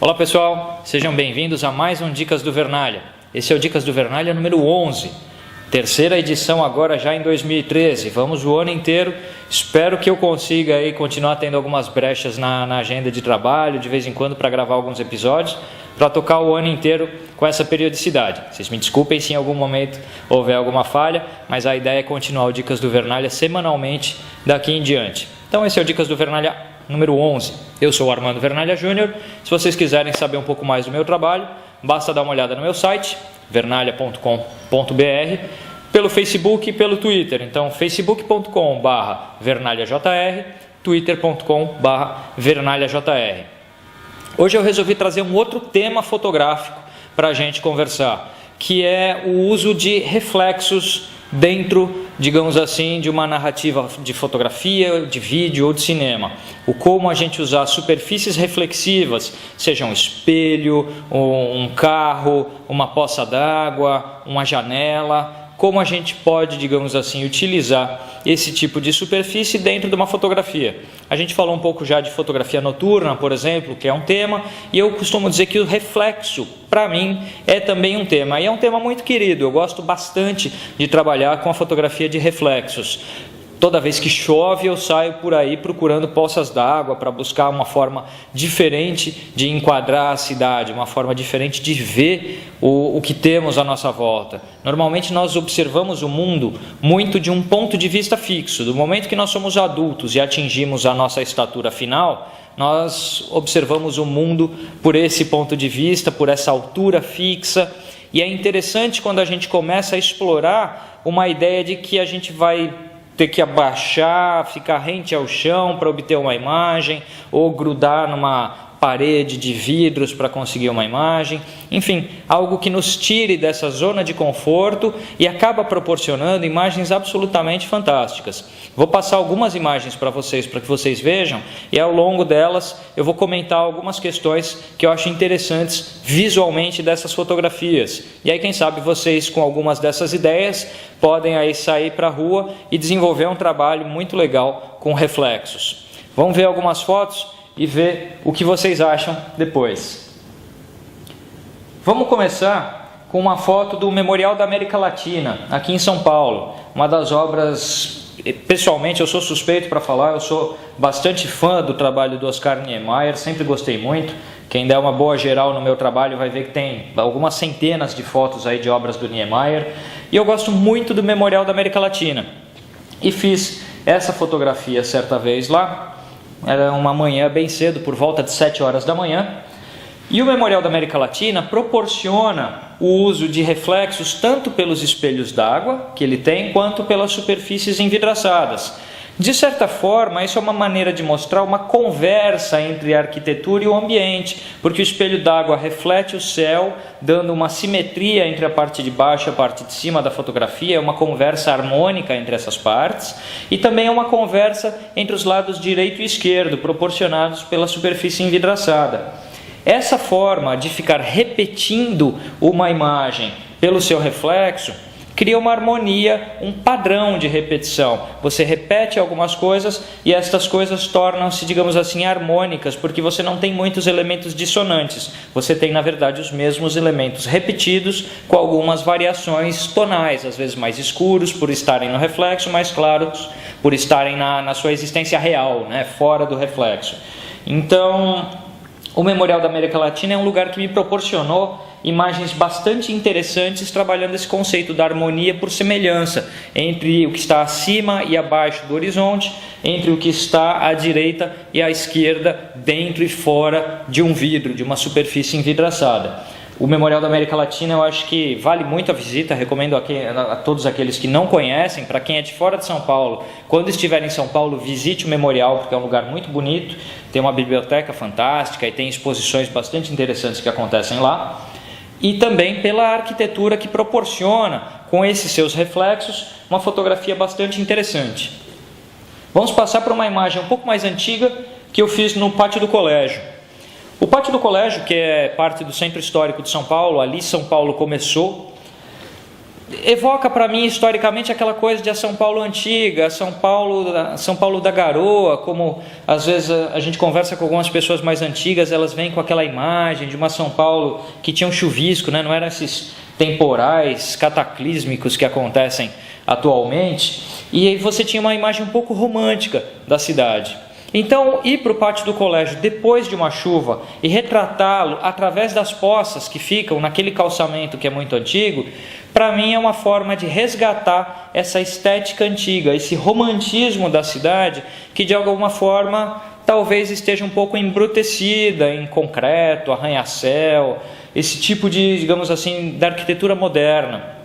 Olá pessoal, sejam bem-vindos a mais um Dicas do Vernalha. Esse é o Dicas do Vernalha número 11, terceira edição agora já em 2013. Vamos o ano inteiro, espero que eu consiga aí continuar tendo algumas brechas na agenda de trabalho, de vez em quando para gravar alguns episódios, para tocar o ano inteiro com essa periodicidade. Vocês me desculpem se em algum momento houver alguma falha, mas a ideia é continuar o Dicas do Vernalha semanalmente daqui em diante. Então esse é o Dicas do Vernalha número 11. Eu sou o Armando Vernalha Júnior. Se vocês quiserem saber um pouco mais do meu trabalho, basta dar uma olhada no meu site, vernalha.com.br, pelo Facebook e pelo Twitter. Então, facebook.com/vernalhajr, twitter.com/vernalhajr. Hoje eu resolvi trazer um outro tema fotográfico para a gente conversar, que é o uso de reflexos dentro, digamos assim, de uma narrativa de fotografia, de vídeo ou de cinema. O como a gente usar superfícies reflexivas, seja um espelho, um carro, uma poça d'água, uma janela, como a gente pode, digamos assim, utilizar esse tipo de superfície dentro de uma fotografia. A gente falou um pouco já de fotografia noturna, por exemplo, que é um tema, e eu costumo dizer que o reflexo, para mim, é também um tema. E é um tema muito querido, eu gosto bastante de trabalhar com a fotografia de reflexos. Toda vez que chove, eu saio por aí procurando poças d'água para buscar uma forma diferente de enquadrar a cidade, uma forma diferente de ver o que temos à nossa volta. Normalmente nós observamos o mundo muito de um ponto de vista fixo. Do momento que nós somos adultos e atingimos a nossa estatura final, nós observamos o mundo por esse ponto de vista, por essa altura fixa. E é interessante quando a gente começa a explorar uma ideia de que a gente vai ter que abaixar, ficar rente ao chão para obter uma imagem, ou grudar numa parede de vidros para conseguir uma imagem. Enfim, algo que nos tire dessa zona de conforto e acaba proporcionando imagens absolutamente fantásticas. Vou passar algumas imagens para que vocês vejam, e ao longo delas eu vou comentar algumas questões que eu acho interessantes visualmente dessas fotografias. E aí, quem sabe, vocês com algumas dessas ideias podem aí sair para a rua e desenvolver um trabalho muito legal com reflexos. Vamos ver algumas fotos e ver o que vocês acham depois. Vamos começar com uma foto do Memorial da América Latina, aqui em São Paulo. Uma das obras, pessoalmente eu sou suspeito para falar, eu sou bastante fã do trabalho do Oscar Niemeyer, sempre gostei muito. Quem der uma boa geral no meu trabalho vai ver que tem algumas centenas de fotos aí de obras do Niemeyer. E eu gosto muito do Memorial da América Latina. E fiz essa fotografia certa vez lá. Era uma manhã bem cedo, por volta de 7 horas da manhã. E o Memorial da América Latina proporciona o uso de reflexos tanto pelos espelhos d'água que ele tem, quanto pelas superfícies envidraçadas. De certa forma, isso é uma maneira de mostrar uma conversa entre a arquitetura e o ambiente, porque o espelho d'água reflete o céu, dando uma simetria entre a parte de baixo e a parte de cima da fotografia, é uma conversa harmônica entre essas partes, e também é uma conversa entre os lados direito e esquerdo, proporcionados pela superfície envidraçada. Essa forma de ficar repetindo uma imagem pelo seu reflexo cria uma harmonia, um padrão de repetição. Você repete algumas coisas e estas coisas tornam-se, digamos assim, harmônicas, porque você não tem muitos elementos dissonantes. Você tem, na verdade, os mesmos elementos repetidos com algumas variações tonais, às vezes mais escuros por estarem no reflexo, mais claros por estarem na sua existência real, né, fora do reflexo. Então, o Memorial da América Latina é um lugar que me proporcionou imagens bastante interessantes trabalhando esse conceito da harmonia por semelhança entre o que está acima e abaixo do horizonte, entre o que está à direita e à esquerda, dentro e fora de um vidro, de uma superfície envidraçada. O Memorial da América Latina eu acho que vale muito a visita, recomendo a todos aqueles que não conhecem. Para quem é de fora de São Paulo, quando estiver em São Paulo, visite o Memorial, porque é um lugar muito bonito, tem uma biblioteca fantástica e tem exposições bastante interessantes que acontecem lá. E também pela arquitetura que proporciona, com esses seus reflexos, uma fotografia bastante interessante. Vamos passar para uma imagem um pouco mais antiga que eu fiz no pátio do colégio. O pátio do colégio, que é parte do Centro Histórico de São Paulo, ali São Paulo começou, evoca para mim historicamente aquela coisa de a São Paulo antiga, São Paulo da Garoa, como às vezes a gente conversa com algumas pessoas mais antigas, elas vêm com aquela imagem de uma São Paulo que tinha um chuvisco, né? Não eram esses temporais cataclísmicos que acontecem atualmente, e aí você tinha uma imagem um pouco romântica da cidade. Então, ir para o pátio do colégio depois de uma chuva e retratá-lo através das poças que ficam naquele calçamento que é muito antigo, para mim é uma forma de resgatar essa estética antiga, esse romantismo da cidade que de alguma forma talvez esteja um pouco embrutecida em concreto, arranha-céu, esse tipo de, digamos assim, da arquitetura moderna.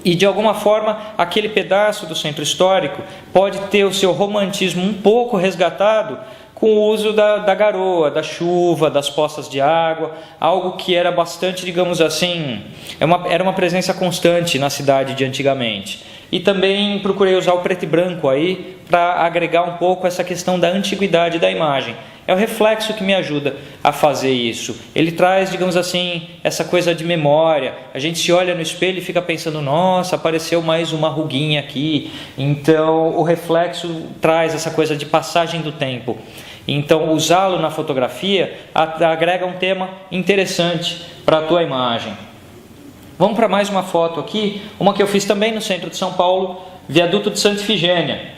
E de alguma forma aquele pedaço do centro histórico pode ter o seu romantismo um pouco resgatado com o uso da garoa, da chuva, das poças de água, algo que era bastante, digamos assim, era uma presença constante na cidade de antigamente. E também procurei usar o preto e branco aí para agregar um pouco essa questão da antiguidade da imagem. É o reflexo que me ajuda a fazer isso. Ele traz, digamos assim, essa coisa de memória. A gente se olha no espelho e fica pensando, nossa, apareceu mais uma ruguinha aqui. Então, o reflexo traz essa coisa de passagem do tempo. Então, usá-lo na fotografia agrega um tema interessante para a tua imagem. Vamos para mais uma foto aqui, uma que eu fiz também no centro de São Paulo, Viaduto de Santa Ifigênia.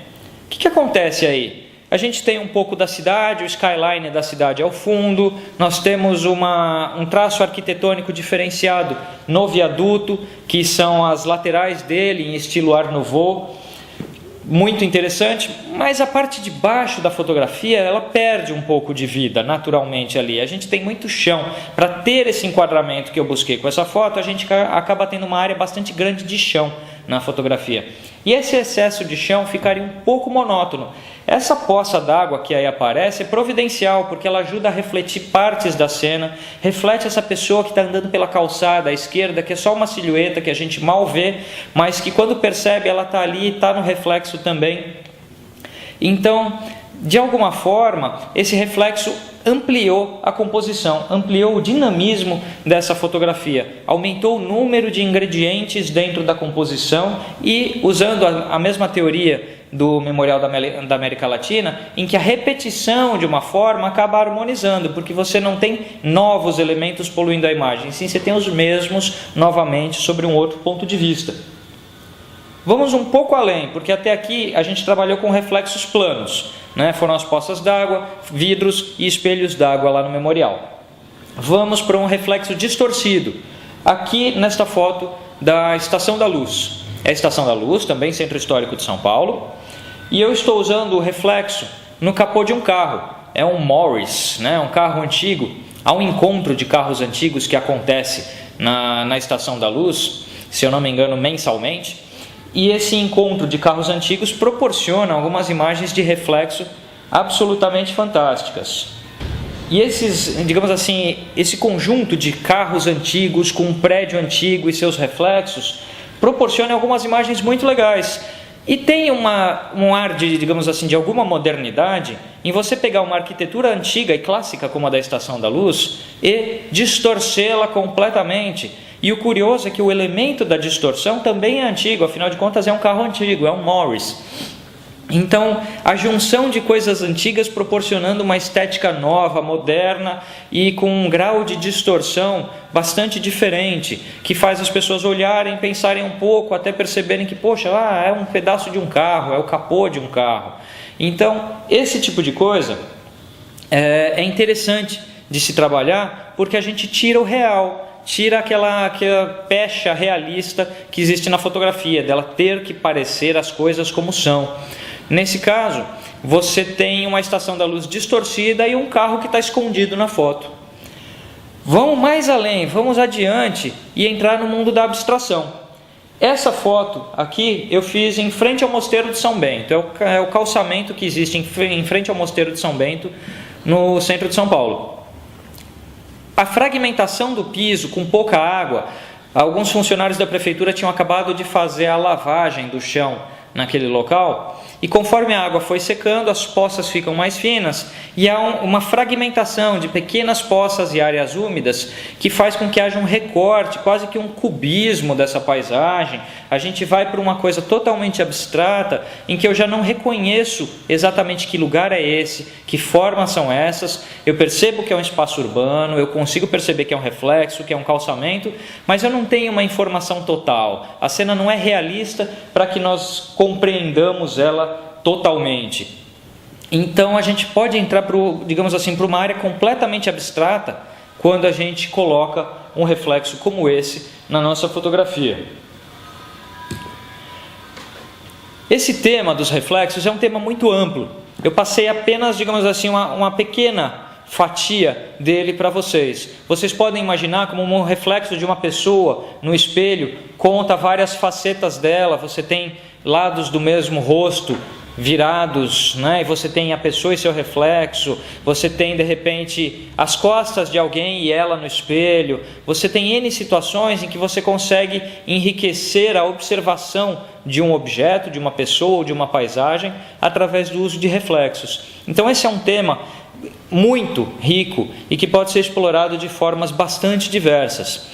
O que acontece aí? A gente tem um pouco da cidade, o skyline da cidade ao fundo, nós temos um traço arquitetônico diferenciado no viaduto, que são as laterais dele em estilo Art Nouveau, muito interessante, mas a parte de baixo da fotografia, ela perde um pouco de vida naturalmente ali. A gente tem muito chão. Para ter esse enquadramento que eu busquei com essa foto, a gente acaba tendo uma área bastante grande de chão na fotografia. E esse excesso de chão ficaria um pouco monótono. Essa poça d'água que aí aparece é providencial, porque ela ajuda a refletir partes da cena, reflete essa pessoa que está andando pela calçada à esquerda, que é só uma silhueta que a gente mal vê, mas que quando percebe ela está ali e está no reflexo também. Então, de alguma forma, esse reflexo ampliou a composição, ampliou o dinamismo dessa fotografia, aumentou o número de ingredientes dentro da composição e, usando a mesma teoria do Memorial da América Latina, em que a repetição de uma forma acaba harmonizando, porque você não tem novos elementos poluindo a imagem, sim, você tem os mesmos novamente sobre um outro ponto de vista. Vamos um pouco além, porque até aqui a gente trabalhou com reflexos planos, né? Foram as poças d'água, vidros e espelhos d'água lá no memorial. Vamos para um reflexo distorcido, aqui nesta foto da Estação da Luz. É a Estação da Luz, também Centro Histórico de São Paulo, e eu estou usando o reflexo no capô de um carro. É um Morris, né? Um carro antigo. Há um encontro de carros antigos que acontece na Estação da Luz, se eu não me engano, mensalmente. E esse encontro de carros antigos proporciona algumas imagens de reflexo absolutamente fantásticas. E digamos assim, esse conjunto de carros antigos com um prédio antigo e seus reflexos proporciona algumas imagens muito legais. E tem um ar de, digamos assim, de alguma modernidade em você pegar uma arquitetura antiga e clássica como a da Estação da Luz e distorcê-la completamente. E o curioso é que o elemento da distorção também é antigo, afinal de contas é um carro antigo, é um Morris. Então, a junção de coisas antigas proporcionando uma estética nova, moderna e com um grau de distorção bastante diferente, que faz as pessoas olharem, pensarem um pouco, até perceberem que, poxa, é um pedaço de um carro, é o capô de um carro. Então, esse tipo de coisa é interessante de se trabalhar, porque a gente tira o real, tira aquela pecha realista que existe na fotografia, dela ter que parecer as coisas como são. Nesse caso, você tem uma Estação da Luz distorcida e um carro que está escondido na foto. Vamos mais além, vamos adiante e entrar no mundo da abstração. Essa foto aqui eu fiz em frente ao Mosteiro de São Bento, é o calçamento que existe em frente ao Mosteiro de São Bento, no centro de São Paulo. A fragmentação do piso com pouca água, alguns funcionários da prefeitura tinham acabado de fazer a lavagem do chão naquele local, E conforme a água foi secando, as poças ficam mais finas e há uma fragmentação de pequenas poças e áreas úmidas que faz com que haja um recorte, quase que um cubismo dessa paisagem. A gente vai para uma coisa totalmente abstrata, em que eu já não reconheço exatamente que lugar é esse, que formas são essas. Eu percebo que é um espaço urbano, eu consigo perceber que é um reflexo, que é um calçamento, mas eu não tenho uma informação total. A cena não é realista para que nós compreendamos ela totalmente. Então a gente pode entrar para uma área completamente abstrata quando a gente coloca um reflexo como esse na nossa fotografia. Esse tema dos reflexos é um tema muito amplo. Eu passei apenas, uma pequena fatia dele para vocês. Vocês podem imaginar como um reflexo de uma pessoa no espelho conta várias facetas dela. Você tem lados do mesmo rosto virados, né? E você tem a pessoa e seu reflexo, você tem de repente as costas de alguém e ela no espelho, você tem N situações em que você consegue enriquecer a observação de um objeto, de uma pessoa ou de uma paisagem através do uso de reflexos. Então esse é um tema muito rico e que pode ser explorado de formas bastante diversas.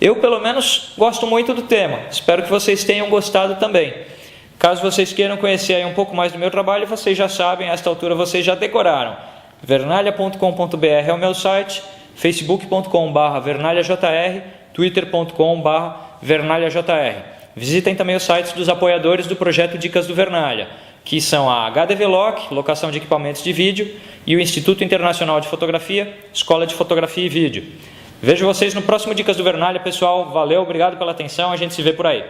Eu pelo menos gosto muito do tema, espero que vocês tenham gostado também. Caso vocês queiram conhecer aí um pouco mais do meu trabalho, vocês já sabem, a esta altura vocês já decoraram. Vernalha.com.br é o meu site, facebook.com/vernalhajr, twitter.com/vernalhajr. Visitem também os sites dos apoiadores do projeto Dicas do Vernalha, que são a HDVLoc, locação de equipamentos de vídeo, e o Instituto Internacional de Fotografia, Escola de Fotografia e Vídeo. Vejo vocês no próximo Dicas do Vernalha, pessoal. Valeu, obrigado pela atenção, a gente se vê por aí.